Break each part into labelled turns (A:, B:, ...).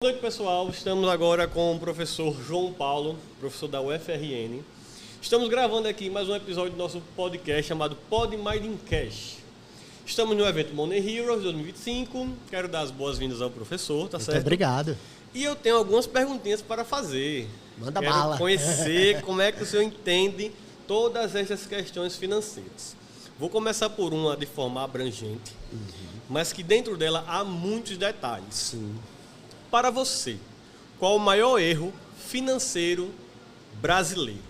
A: Boa noite, pessoal. Estamos agora com o professor João Paulo, professor da UFRN. Estamos gravando aqui mais um episódio do nosso podcast chamado Pod Mind Cash. Estamos no evento Money Heroes 2025. Quero dar as boas-vindas ao professor, tá certo?
B: Muito obrigado.
A: E eu tenho algumas perguntinhas para fazer.
B: Manda
A: Quero
B: bala.
A: conhecer como é que o senhor entende todas essas questões financeiras. Vou começar por uma de forma abrangente, mas que dentro dela há muitos detalhes.
B: Sim.
A: Para você, qual o maior erro financeiro brasileiro?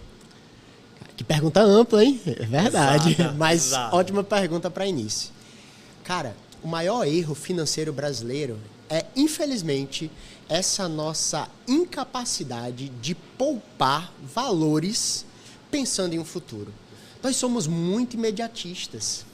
B: Que pergunta ampla, hein? É verdade.
A: Exato,
B: Mas
A: exato.
B: ótima pergunta para início. Cara, o maior erro financeiro brasileiro é, infelizmente, essa nossa incapacidade de poupar valores pensando em um futuro. Nós somos muito imediatistas.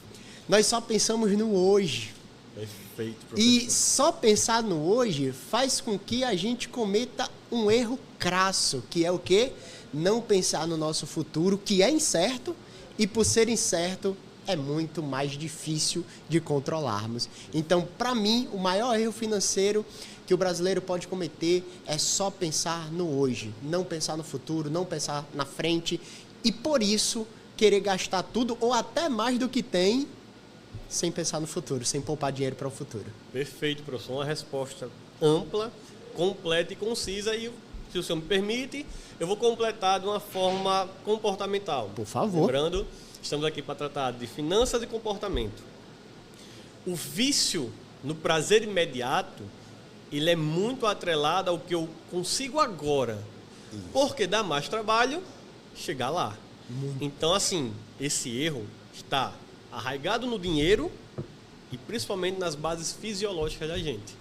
B: Nós só pensamos no hoje.
A: Perfeito, professor.
B: E só pensar no hoje faz com que a gente cometa um erro crasso, que é o quê? Não pensar no nosso futuro, que é incerto, e por ser incerto, é muito mais difícil de controlarmos. Então, para mim, o maior erro financeiro que o brasileiro pode cometer é só pensar no hoje, não pensar no futuro, não pensar na frente, e por isso querer gastar tudo, ou até mais do que tem, sem pensar no futuro, sem poupar dinheiro para o futuro.
A: Perfeito, professor. Uma resposta ampla, completa e concisa. E, se o senhor me permite, eu vou completar de uma forma comportamental.
B: Por favor.
A: Lembrando, estamos aqui para tratar de finanças e comportamento. O vício no prazer imediato, ele é muito atrelado ao que eu consigo agora. Isso. Porque dá mais trabalho chegar lá. Então, assim, esse erro está arraigado no dinheiro e principalmente nas bases fisiológicas da gente.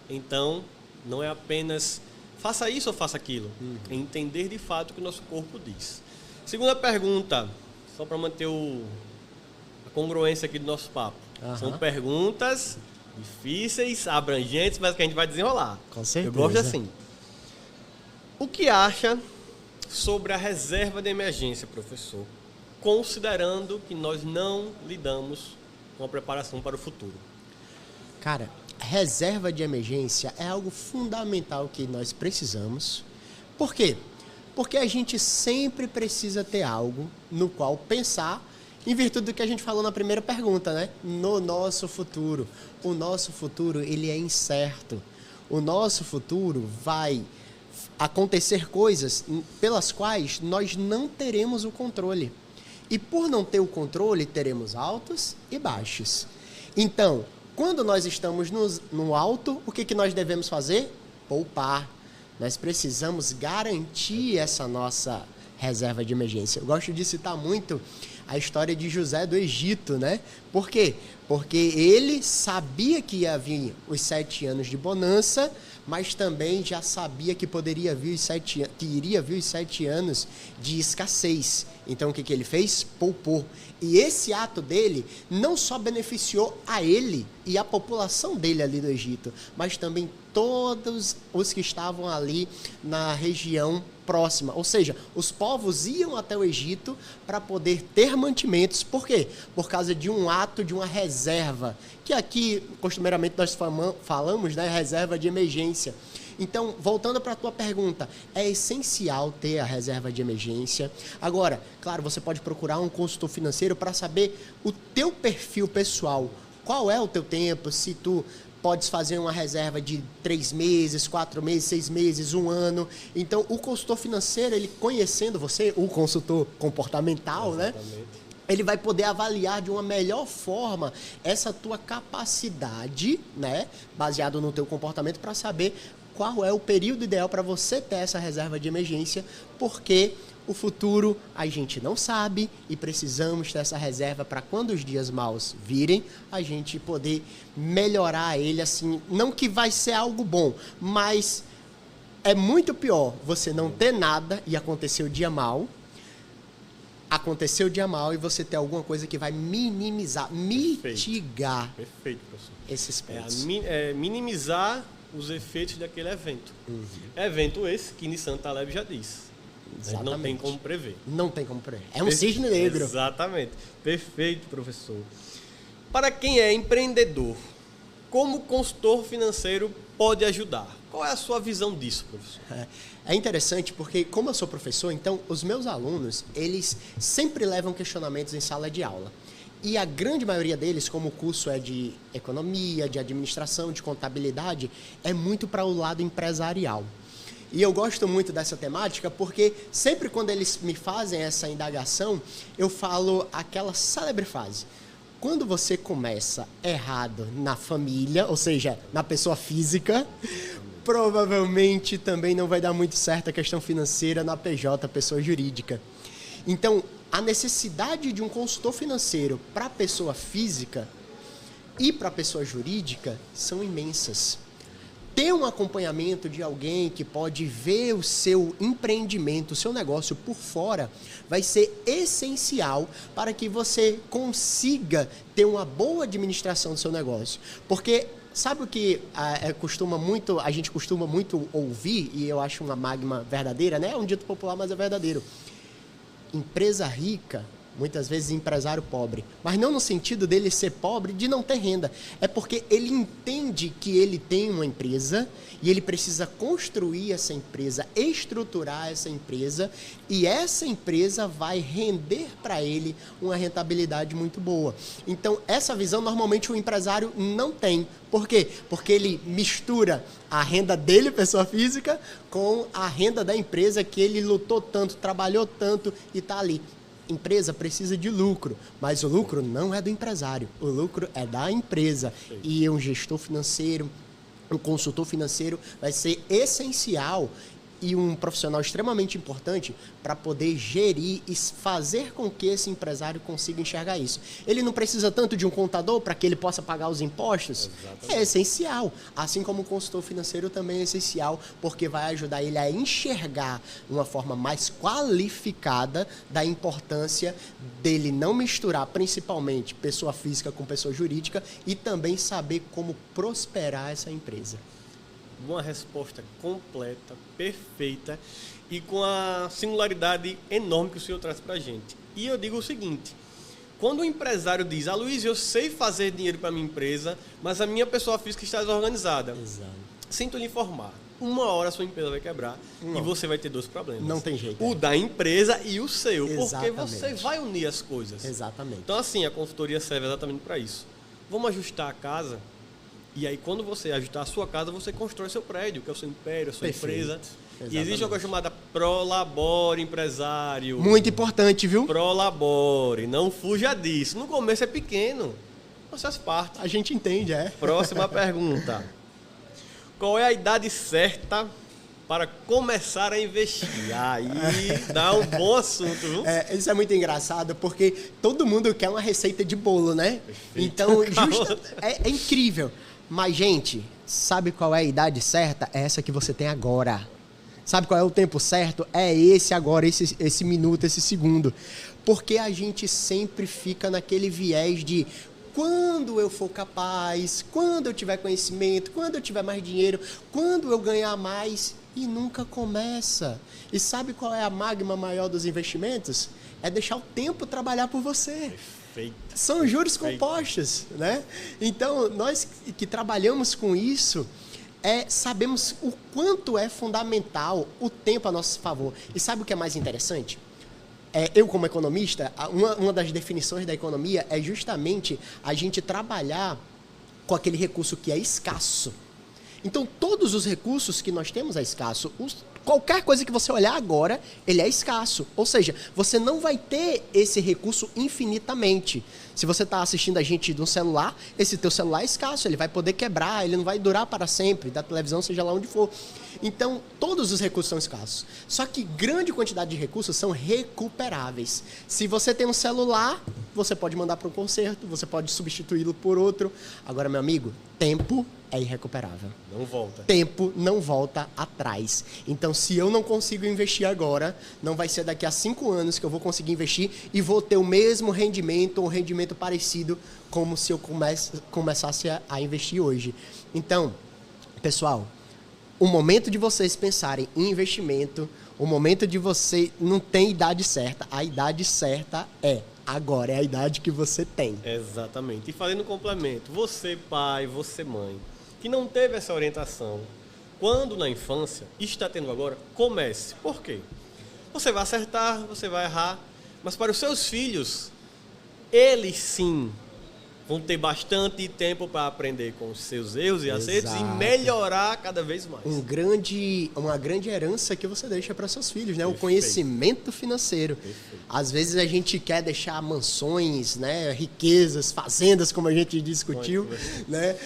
A: Então, não é apenas faça isso ou faça aquilo. É entender de fato o que o nosso corpo diz. Segunda pergunta, só para manter a congruência aqui do nosso papo. São perguntas difíceis, abrangentes, mas que a gente vai desenrolar.
B: Com certeza.
A: Eu gosto assim. O que acha sobre a reserva de emergência, professor? Considerando que nós não lidamos com a preparação para o futuro.
B: Cara, reserva de emergência é algo fundamental que nós precisamos. Por quê? Porque a gente sempre precisa ter algo no qual pensar, em virtude do que a gente falou na primeira pergunta, né? No nosso futuro. O nosso futuro, ele é incerto. O nosso futuro vai acontecer coisas pelas quais nós não teremos o controle. E por não ter o controle, teremos altos e baixos. Então, quando nós estamos no alto, o que nós devemos fazer? Poupar. Nós precisamos garantir essa nossa reserva de emergência. Eu gosto de citar muito a história de José do Egito, né? Por quê? Porque ele sabia que ia vir os 7 anos de bonança, mas também já sabia que iria vir os 7 anos de escassez. Então, o que ele fez? Poupou. E esse ato dele não só beneficiou a ele e a população dele ali do Egito, mas também todos os que estavam ali na região próxima. Ou seja, os povos iam até o Egito para poder ter mantimentos. Por quê? Por causa de um ato, de uma reserva, que aqui, costumeiramente, nós falamos, né, reserva de emergência. Então, voltando para a tua pergunta, é essencial ter a reserva de emergência. Agora, claro, você pode procurar um consultor financeiro para saber o teu perfil pessoal. Qual é o teu tempo, se tu podes fazer uma reserva de 3 meses, 4 meses, 6 meses, 1 ano. Então, o consultor financeiro, ele conhecendo você, o consultor comportamental,
A: exatamente,
B: né? Ele vai poder avaliar de uma melhor forma essa tua capacidade, né? Baseado no teu comportamento, para saber qual é o período ideal para você ter essa reserva de emergência, porque o futuro a gente não sabe e precisamos ter essa reserva para quando os dias maus virem, a gente poder melhorar ele, assim, não que vai ser algo bom, mas é muito pior você não ter nada e acontecer o dia mau, e você ter alguma coisa que vai minimizar, mitigar
A: Perfeito, professor.
B: esses pontos.
A: Minimizar os efeitos daquele evento. Evento esse que Nissan Taleb já disse. Não tem como prever.
B: Não tem como prever. É um cisne negro.
A: Exatamente. Perfeito, professor. Para quem é empreendedor, como o consultor financeiro pode ajudar? Qual é a sua visão disso, professor?
B: É interessante porque, como eu sou professor, então os meus alunos, eles sempre levam questionamentos em sala de aula. E a grande maioria deles, como o curso é de economia, de administração, de contabilidade, é muito para o lado empresarial. E eu gosto muito dessa temática porque sempre quando eles me fazem essa indagação, eu falo aquela célebre frase. Quando você começa errado na família, ou seja, na pessoa física, provavelmente também não vai dar muito certo a questão financeira na PJ, pessoa jurídica. Então, a necessidade de um consultor financeiro para a pessoa física e para a pessoa jurídica são imensas. Ter um acompanhamento de alguém que pode ver o seu empreendimento, o seu negócio por fora, vai ser essencial para que você consiga ter uma boa administração do seu negócio. Porque sabe o que a gente costuma muito ouvir, e eu acho uma máxima verdadeira, né? É um dito popular, mas é verdadeiro. Empresa rica, muitas vezes empresário pobre, mas não no sentido dele ser pobre de não ter renda, é porque ele entende que ele tem uma empresa e ele precisa construir essa empresa, estruturar essa empresa e essa empresa vai render para ele uma rentabilidade muito boa. Então, essa visão normalmente o empresário não tem. Por quê? Porque ele mistura a renda dele, pessoa física, com a renda da empresa que ele lutou tanto, trabalhou tanto e está ali. Empresa precisa de lucro, mas o lucro não é do empresário, o lucro é da empresa. E um gestor financeiro, um consultor financeiro vai ser essencial e um profissional extremamente importante para poder gerir e fazer com que esse empresário consiga enxergar isso. Ele não precisa tanto de um contador para que ele possa pagar os impostos? Exatamente. É essencial. Assim como o consultor financeiro também é essencial, porque vai ajudar ele a enxergar de uma forma mais qualificada da importância dele não misturar principalmente pessoa física com pessoa jurídica e também saber como prosperar essa empresa.
A: Uma resposta completa, perfeita e com a singularidade enorme que o senhor traz para a gente. E eu digo o seguinte, quando o empresário diz, Luiz, eu sei fazer dinheiro para a minha empresa, mas a minha pessoa física está desorganizada. Exato. Sinto lhe informar, uma hora a sua empresa vai quebrar e você vai ter dois problemas.
B: Não tem jeito.
A: O da empresa e o seu,
B: exatamente.
A: Porque você vai unir as coisas.
B: Exatamente.
A: Então assim, a consultoria serve exatamente para isso. Vamos ajustar a casa. E aí, quando você ajustar a sua casa, você constrói seu prédio, que é o seu império, a sua empresa. Exatamente. E existe uma coisa chamada Prolabore, empresário.
B: Muito importante, viu?
A: Prolabore, não fuja disso. No começo é pequeno, mas faz parte.
B: A gente entende, é.
A: Próxima pergunta. Qual é a idade certa para começar a investir? Aí dá um bom assunto, viu?
B: Isso é muito engraçado, porque todo mundo quer uma receita de bolo, né?
A: Perfeito.
B: Então, é incrível. Mas, gente, sabe qual é a idade certa? É essa que você tem agora. Sabe qual é o tempo certo? É esse agora, esse minuto, esse segundo. Porque a gente sempre fica naquele viés de quando eu for capaz, quando eu tiver conhecimento, quando eu tiver mais dinheiro, quando eu ganhar mais, e nunca começa. E sabe qual é a máxima maior dos investimentos? É deixar o tempo trabalhar por você.
A: Perfeito.
B: São juros compostos, né? Então, nós que trabalhamos com isso, sabemos o quanto é fundamental o tempo a nosso favor. E sabe o que é mais interessante? Eu, como economista, uma das definições da economia é justamente a gente trabalhar com aquele recurso que é escasso. Então, todos os recursos que nós temos é escasso. Qualquer coisa que você olhar agora, ele é escasso. Ou seja, você não vai ter esse recurso infinitamente. Se você está assistindo a gente de um celular, esse teu celular é escasso, ele vai poder quebrar, ele não vai durar para sempre, da televisão, seja lá onde for. Então, todos os recursos são escassos. Só que grande quantidade de recursos são recuperáveis. Se você tem um celular, você pode mandar para um conserto, você pode substituí-lo por outro. Agora, meu amigo, tempo é irrecuperável.
A: Não volta.
B: Tempo não volta atrás. Então, se eu não consigo investir agora, não vai ser daqui a 5 anos que eu vou conseguir investir e vou ter o mesmo rendimento ou um rendimento parecido como se eu começasse a investir hoje. Então, pessoal, o momento de vocês pensarem em investimento, o momento de você não tem idade certa. A idade certa é Agora é a idade que você tem.
A: Exatamente. E fazendo um complemento, você pai, você mãe, que não teve essa orientação, quando na infância, está tendo agora, comece. Por quê? Você vai acertar, você vai errar, mas para os seus filhos, eles sim vão ter bastante tempo para aprender com os seus erros e acertos e melhorar cada vez mais.
B: Uma grande herança que você deixa para seus filhos, né?
A: Perfeito.
B: O conhecimento financeiro.
A: Perfeito.
B: Às vezes a gente quer deixar mansões, né? Riquezas, fazendas, como a gente discutiu, né?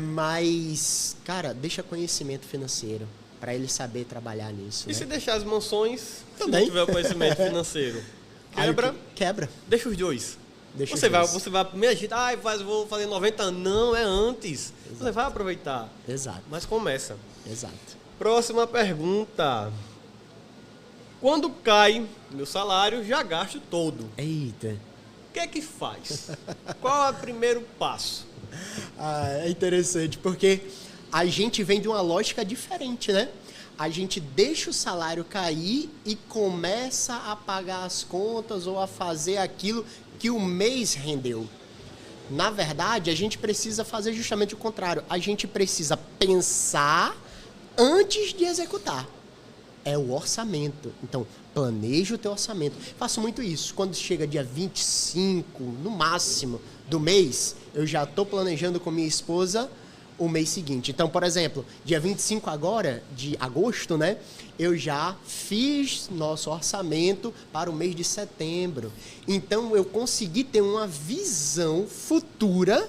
B: Mas, cara, deixa conhecimento financeiro para ele saber trabalhar nisso.
A: E
B: né?
A: se deixar as mansões,
B: Também.
A: se não tiver o conhecimento financeiro, quebra,
B: quebra.
A: deixa os dois.
B: Deixa
A: Você
B: os dois.
A: vai primeiro gente, vou fazer 90 anos. Não, é antes. Exato. Você vai aproveitar.
B: Exato.
A: Mas começa.
B: Exato.
A: Próxima pergunta. Quando cai meu salário, já gasto todo.
B: Eita.
A: O que é que faz? Qual é o primeiro passo?
B: É interessante, porque a gente vem de uma lógica diferente, né? A gente deixa o salário cair e começa a pagar as contas ou a fazer aquilo que o mês rendeu. Na verdade, a gente precisa fazer justamente o contrário. A gente precisa pensar antes de executar. É o orçamento. Então, planeja o teu orçamento. Faço muito isso. Quando chega dia 25, no máximo, do mês, eu já estou planejando com minha esposa o mês seguinte. Então, por exemplo, dia 25 agora, de agosto, né? Eu já fiz nosso orçamento para o mês de setembro. Então, eu consegui ter uma visão futura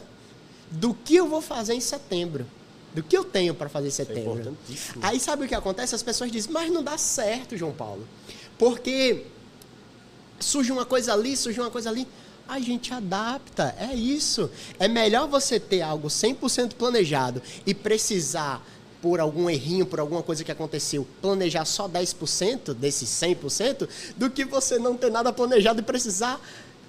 B: do que eu vou fazer em setembro. Do que eu tenho para fazer em setembro.
A: É importantíssimo.
B: Aí, sabe o que acontece? As pessoas dizem, mas não dá certo, João Paulo. Porque surge uma coisa ali, surge uma coisa ali. A gente adapta, é isso. É melhor você ter algo 100% planejado e precisar, por algum errinho, por alguma coisa que aconteceu, planejar só 10% desses 100%, do que você não ter nada planejado e precisar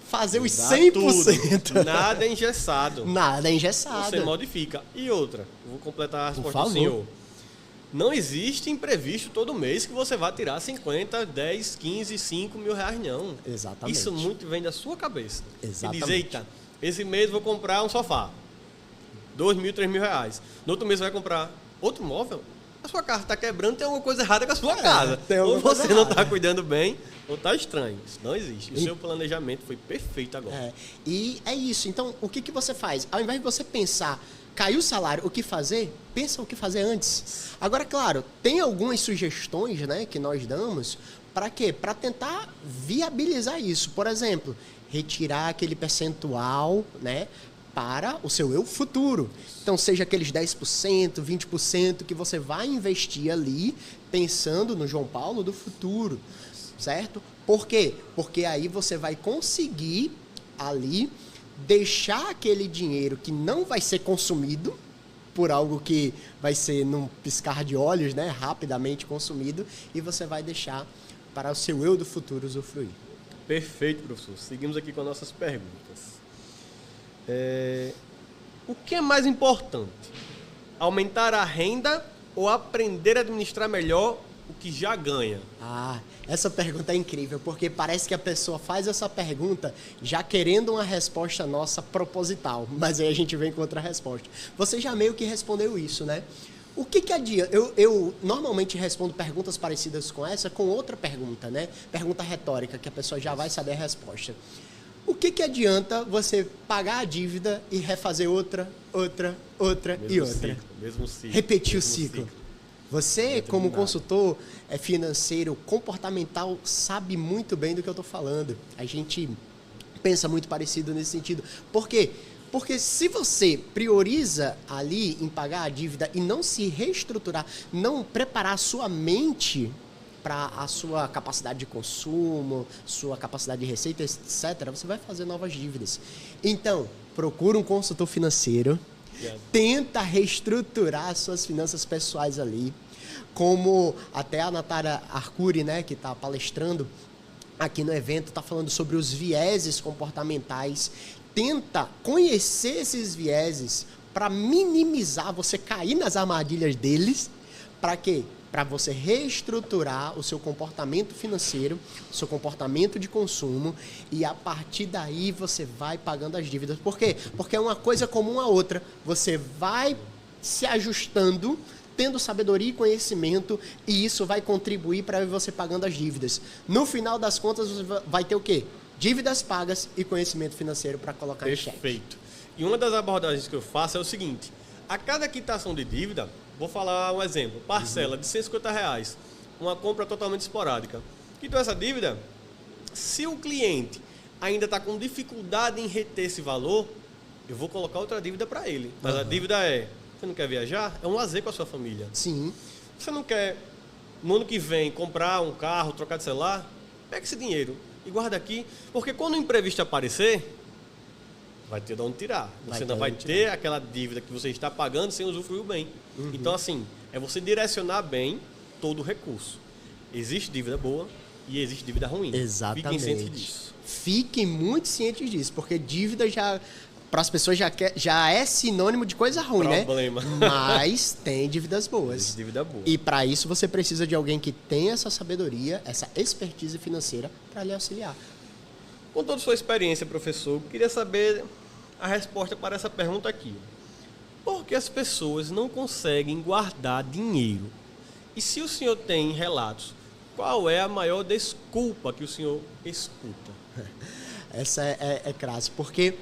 B: fazer os 100%.
A: Tudo. Nada é engessado.
B: Nada é engessado.
A: Você modifica. E outra, vou completar a resposta
B: Por
A: do
B: favor.
A: senhor. Não existe imprevisto todo mês que você vai tirar 50, 10, 15, 5 mil reais, não.
B: Exatamente.
A: Isso muito vem da sua cabeça.
B: Exatamente.
A: Você diz, eita, esse mês vou comprar um sofá. 2 mil, 3 mil reais. No outro mês você vai comprar outro móvel. A sua casa está quebrando, tem alguma coisa errada com a sua casa. Ou você não está cuidando bem, ou está estranho. Isso não existe. O seu planejamento foi perfeito agora.
B: E é isso. Então, o que você faz? Ao invés de você pensar, caiu o salário, o que fazer? Pensa o que fazer antes. Agora, claro, tem algumas sugestões, né, que nós damos. Para quê? Para tentar viabilizar isso. Por exemplo, retirar aquele percentual, né, para o seu eu futuro. Então, seja aqueles 10%, 20% que você vai investir ali, pensando no João Paulo do futuro, certo? Por quê? Porque aí você vai conseguir ali deixar aquele dinheiro que não vai ser consumido por algo que vai ser num piscar de olhos, né, rapidamente consumido, e você vai deixar para o seu eu do futuro usufruir.
A: Perfeito, professor. Seguimos aqui com as nossas perguntas. O que é mais importante? Aumentar a renda ou aprender a administrar melhor o que já ganha?
B: Essa pergunta é incrível, porque parece que a pessoa faz essa pergunta já querendo uma resposta nossa proposital, mas aí a gente vem com outra resposta. Você já meio que respondeu isso, né? O que adianta? Eu normalmente respondo perguntas parecidas com essa com outra pergunta, né? Pergunta retórica, que a pessoa já vai saber a resposta. O que adianta você pagar a dívida e refazer outra e outra?
A: Mesmo ciclo.
B: Repetir o ciclo. Você, como consultor financeiro comportamental, sabe muito bem do que eu estou falando. A gente pensa muito parecido nesse sentido. Por quê? Porque se você prioriza ali em pagar a dívida e não se reestruturar, não preparar a sua mente para a sua capacidade de consumo, sua capacidade de receita, etc., você vai fazer novas dívidas. Então, procura um consultor financeiro, tenta reestruturar as suas finanças pessoais ali, como até a Natália Arcuri, né, que está palestrando aqui no evento, está falando sobre os vieses comportamentais. Tenta conhecer esses vieses para minimizar você cair nas armadilhas deles. Para quê? para você reestruturar o seu comportamento financeiro, o seu comportamento de consumo, e a partir daí você vai pagando as dívidas. Por quê? Porque é uma coisa comum à outra. Você vai se ajustando, tendo sabedoria e conhecimento, e isso vai contribuir para você pagando as dívidas. No final das contas, você vai ter o quê? Dívidas pagas e conhecimento financeiro para colocar em xeque.
A: Perfeito. E uma das abordagens que eu faço é o seguinte: a cada quitação de dívida, vou falar um exemplo, parcela de R$150, uma compra totalmente esporádica. Quitou essa dívida, se o cliente ainda está com dificuldade em reter esse valor, eu vou colocar outra dívida para ele. Mas a dívida é: você não quer viajar? É um lazer com a sua família.
B: Sim.
A: Você não quer, no ano que vem, comprar um carro, trocar de celular? Pega esse dinheiro e guarda aqui, porque quando o imprevisto aparecer, vai ter de onde tirar. Você não vai ter aquela dívida que você está pagando sem usufruir bem. Então, assim, é você direcionar bem todo o recurso. Existe dívida boa e existe dívida ruim.
B: Exatamente.
A: Fiquem cientes disso.
B: Fiquem muito cientes disso, porque dívida já, para as pessoas, já é sinônimo de coisa ruim,
A: Problema.
B: né? Mas tem dívidas boas.
A: Existe dívida boa.
B: E para isso você precisa de alguém que tenha essa sabedoria, essa expertise financeira para lhe auxiliar.
A: Com toda a sua experiência, professor, queria saber a resposta para essa pergunta aqui. Por que as pessoas não conseguem guardar dinheiro? E se o senhor tem relatos, qual é a maior desculpa que o senhor escuta?
B: Essa é crasse. Porque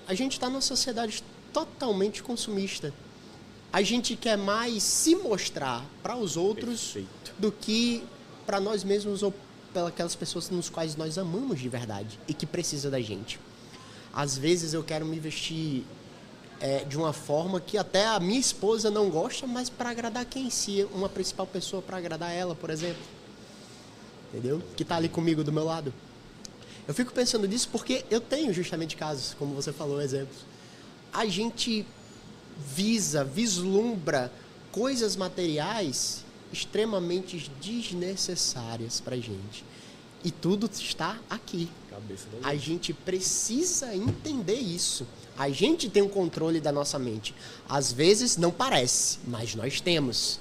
B: a gente está numa sociedade totalmente consumista. A gente quer mais se mostrar para os outros do que para nós mesmos ou para aquelas pessoas nos quais nós amamos de verdade e que precisam da gente. Às vezes eu quero me vestir de uma forma que até a minha esposa não gosta, mas para agradar quem? Se uma principal pessoa para agradar ela, por exemplo. Entendeu? Que está ali comigo do meu lado. Eu fico pensando nisso porque eu tenho justamente casos, como você falou, exemplos. A gente vislumbra coisas materiais extremamente desnecessárias para a gente. E tudo está aqui. A gente precisa entender isso. A gente tem o controle da nossa mente. Às vezes não parece, mas nós temos.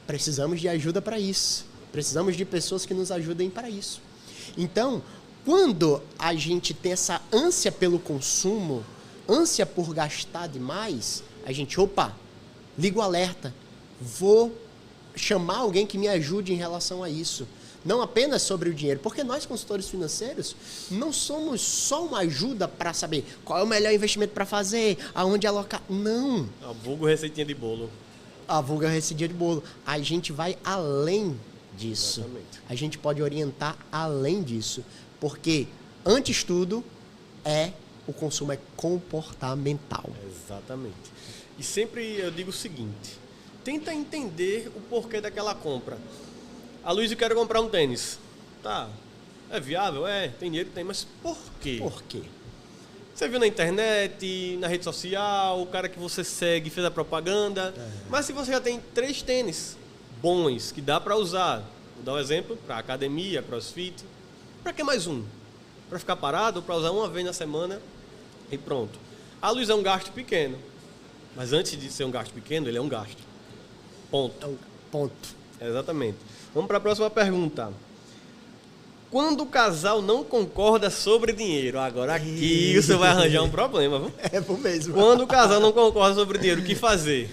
B: Precisamos de ajuda para isso. Precisamos de pessoas que nos ajudem para isso. Então, quando a gente tem essa ânsia pelo consumo, ânsia por gastar demais, a gente, liga o alerta. Vou chamar alguém que me ajude em relação a isso. Não apenas sobre o dinheiro, porque nós, consultores financeiros, não somos só uma ajuda para saber qual é o melhor investimento para fazer, aonde alocar. Não.
A: A vulgo receitinha de bolo.
B: A vulga receitinha de bolo. A gente vai além disso.
A: Exatamente.
B: A gente pode orientar além disso. Porque, antes de tudo, o consumo é comportamental.
A: Exatamente. E sempre eu digo o seguinte: tenta entender o porquê daquela compra. A Luísa quer comprar um tênis. Tá. É viável? Tem dinheiro? Tem. Mas por quê?
B: Por quê?
A: Você viu na internet, na rede social, o cara que você segue fez a propaganda. Mas se você já tem 3 tênis bons que dá para usar, vou dar um exemplo, para academia, crossfit, para que mais um? Para ficar parado ou para usar uma vez na semana e pronto. A Luísa é um gasto pequeno. Mas antes de ser um gasto pequeno, ele é um gasto. Ponto.
B: Ponto.
A: Exatamente. Vamos para a próxima pergunta. Quando o casal não concorda sobre dinheiro? Agora aqui você vai arranjar um problema, viu?
B: É bom mesmo.
A: Quando o casal não concorda sobre dinheiro, o que fazer?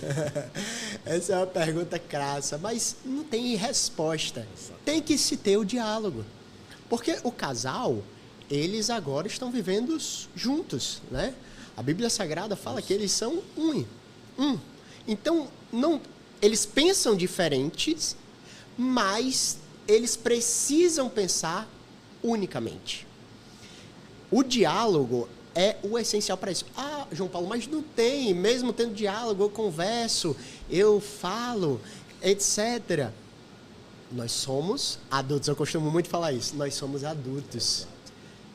B: Essa é uma pergunta crassa, mas não tem resposta. Tem que se ter o diálogo. Porque o casal, eles agora estão vivendo juntos, né? A Bíblia Sagrada fala que eles são um. Então, eles pensam diferentes, mas eles precisam pensar unicamente. O diálogo é o essencial para isso. João Paulo, mas não tem. Mesmo tendo diálogo, eu converso, eu falo, etc. Nós somos adultos. Eu costumo muito falar isso. Nós somos adultos.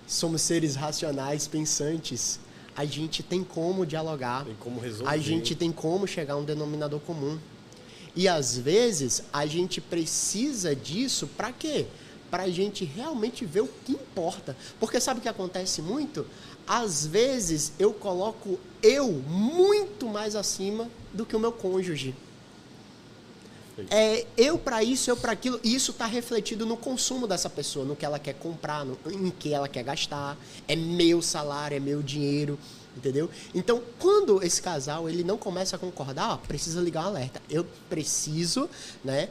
B: Somos seres racionais, pensantes. A gente tem como dialogar.
A: Tem como resolver.
B: A gente tem como chegar a um denominador comum. E, às vezes, a gente precisa disso para quê? Para a gente realmente ver o que importa. Porque sabe o que acontece muito? Às vezes, eu coloco eu muito mais acima do que o meu cônjuge. Eu para isso, eu para aquilo. E isso está refletido no consumo dessa pessoa, no que ela quer comprar, em que ela quer gastar. É meu salário, é meu dinheiro, entendeu? Então, quando esse casal ele não começa a concordar, precisa ligar um alerta. Eu preciso, né,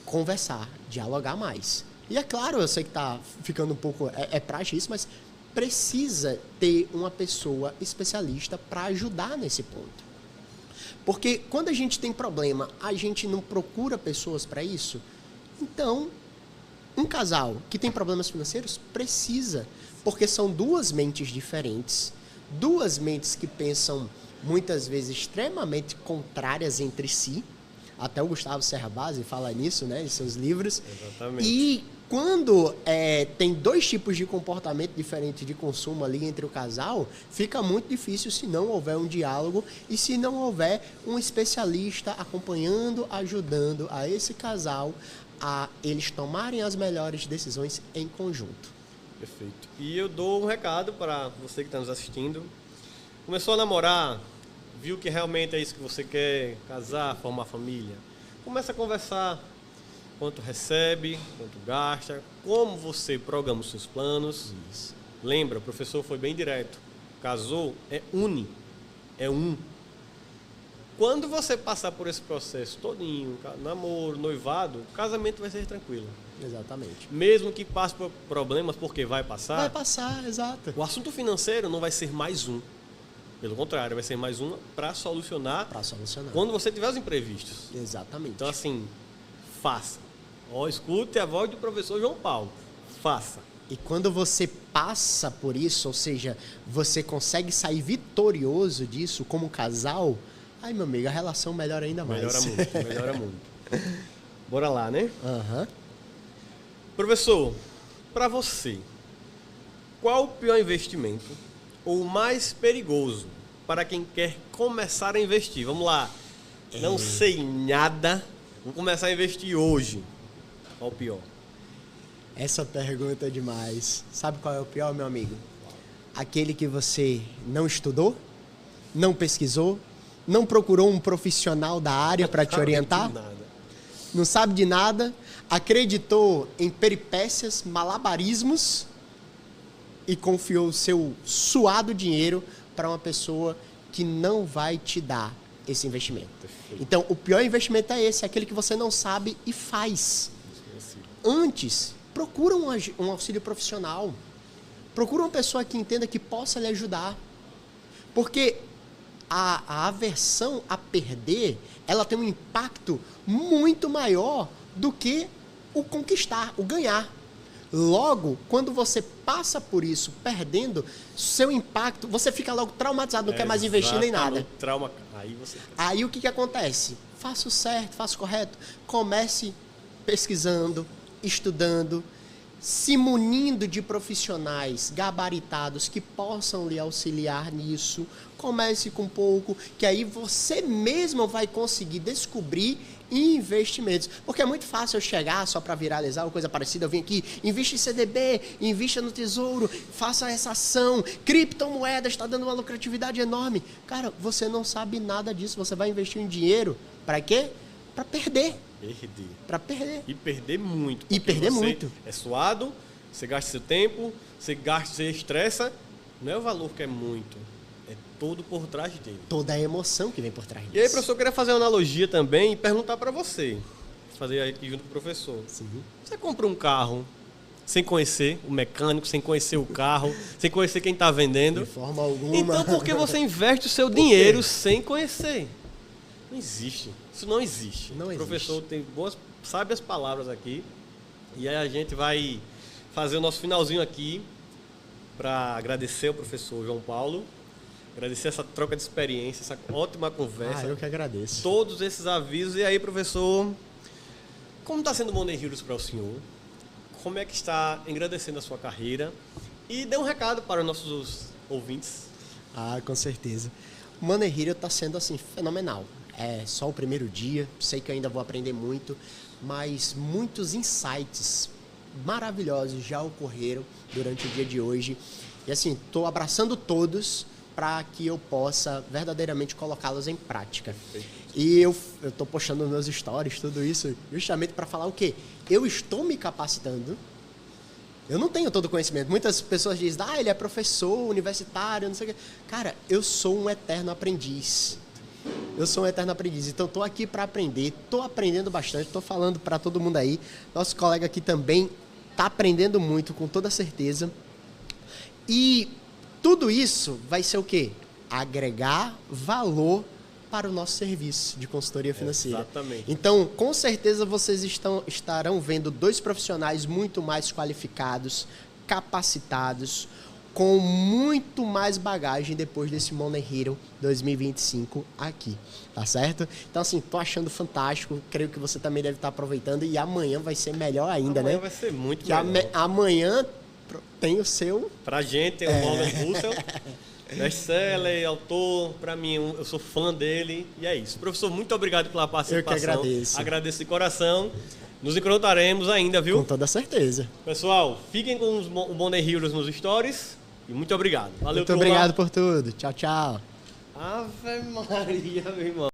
B: conversar, dialogar mais. E é claro, eu sei que está ficando um pouco... É prático isso, mas precisa ter uma pessoa especialista para ajudar nesse ponto. Porque quando a gente tem problema, a gente não procura pessoas para isso. Então, um casal que tem problemas financeiros precisa, porque são duas mentes diferentes, duas mentes que pensam muitas vezes extremamente contrárias entre si. Até o Gustavo Serra Base fala nisso, né, em seus livros.
A: Exatamente.
B: E quando tem dois tipos de comportamento diferentes de consumo ali entre o casal, fica muito difícil se não houver um diálogo e se não houver um especialista acompanhando, ajudando a esse casal a eles tomarem as melhores decisões em conjunto.
A: Perfeito. E eu dou um recado para você que está nos assistindo. Começou a namorar, viu que realmente é isso que você quer, casar, formar família. Começa a conversar. Quanto recebe, quanto gasta, como você programa os seus planos.
B: Isso.
A: Lembra, o professor foi bem direto. Casou, é um. Quando você passar por esse processo todinho, namoro, noivado, o casamento vai ser tranquilo.
B: Exatamente.
A: Mesmo que passe por problemas, porque vai passar.
B: Vai passar, exato.
A: O assunto financeiro não vai ser mais um. Pelo contrário, vai ser mais um para solucionar.
B: Para solucionar.
A: Quando você tiver os imprevistos.
B: Exatamente.
A: Então, assim, faça. Escute a voz do professor João Paulo. Faça.
B: E quando você passa por isso, ou seja, você consegue sair vitorioso disso como casal, aí, meu amigo, a relação melhora ainda mais.
A: Melhora muito. Bora lá, né?
B: Uhum.
A: Professor, para você, qual o pior investimento ou o mais perigoso para quem quer começar a investir? Vamos lá. Não sei nada, vou começar a investir hoje. Qual o pior?
B: Essa pergunta é demais. Sabe qual é o pior, meu amigo? Aquele que você não estudou, não pesquisou, não procurou um profissional da área para te orientar, não sabe de nada, acreditou em peripécias, malabarismos e confiou o seu suado dinheiro para uma pessoa que não vai te dar esse investimento. Perfeito. Então, o pior investimento é esse, aquele que você não sabe e faz. Antes, procura um auxílio profissional. Procura uma pessoa que entenda que possa lhe ajudar. Porque a aversão a perder, ela tem um impacto muito maior do que o conquistar, o ganhar. Logo, quando você passa por isso, perdendo, seu impacto, você fica logo traumatizado, não quer mais investir nem nada.
A: Trauma.
B: Aí o que acontece? Faça o certo, faça o correto. Comece pesquisando, estudando, se munindo de profissionais gabaritados que possam lhe auxiliar nisso. Comece com pouco, que aí você mesmo vai conseguir descobrir investimentos. Porque é muito fácil eu chegar só para viralizar ou coisa parecida. Eu vim aqui, invista em CDB, invista no Tesouro, faça essa ação, criptomoedas, está dando uma lucratividade enorme. Cara, você não sabe nada disso. Você vai investir em dinheiro para quê? Para perder. Para perder.
A: E perder muito.
B: E perder muito.
A: É suado, você gasta seu tempo, você estressa. Não é o valor que é muito, é todo por trás dele.
B: Toda a emoção que vem por trás disso.
A: E aí, professor, eu queria fazer uma analogia também e perguntar para você. Fazer aqui junto com o professor.
B: Sim.
A: Você compra um carro sem conhecer o mecânico, sem conhecer o carro, sem conhecer quem está vendendo.
B: De forma alguma.
A: Então, por que você investe o seu dinheiro sem conhecer? Não existe. Isso não existe.
B: Não existe.
A: O professor tem sábias palavras aqui. E aí a gente vai fazer o nosso finalzinho aqui para agradecer ao professor João Paulo, agradecer essa troca de experiência, essa ótima conversa.
B: Eu que agradeço.
A: Todos esses avisos. E aí, professor, como está sendo o Money Heroes para o senhor? Como é que está engrandecendo a sua carreira? E dê um recado para os nossos ouvintes.
B: Com certeza. O Money Hero está sendo assim, fenomenal. É só o primeiro dia, sei que ainda vou aprender muito, mas muitos insights maravilhosos já ocorreram durante o dia de hoje. E assim, estou abraçando todos para que eu possa verdadeiramente colocá-los em prática. E eu tô postando nos meus stories, tudo isso, justamente para falar o quê? Eu estou me capacitando. Eu não tenho todo o conhecimento. Muitas pessoas dizem, ele é professor universitário, não sei o quê. Cara, eu sou um eterno aprendiz. Eu sou um eterno aprendiz. Então, estou aqui para aprender. Estou aprendendo bastante. Estou falando para todo mundo aí. Nosso colega aqui também está aprendendo muito, com toda certeza. E tudo isso vai ser o quê? Agregar valor para o nosso serviço de consultoria financeira.
A: Exatamente.
B: Então, com certeza, vocês estarão vendo 2 profissionais muito mais qualificados, capacitados, com muito mais bagagem depois desse Money Hero 2025 aqui, tá certo? Então, assim, tô achando fantástico, creio que você também deve estar aproveitando e amanhã vai ser melhor ainda,
A: amanhã
B: né?
A: vai ser muito
B: que
A: melhor.
B: Amanhã tem o seu...
A: Pra gente, tem o Morgan Russell, best-seller, autor, pra mim, eu sou fã dele, e é isso. Professor, muito obrigado pela participação.
B: Eu que agradeço.
A: Agradeço de coração. Nos encontraremos ainda, viu?
B: Com toda certeza.
A: Pessoal, fiquem com o Money Heroes nos stories e muito obrigado. Valeu,
B: Muito obrigado por tudo. Tchau, tchau.
A: Ave Maria, meu irmão.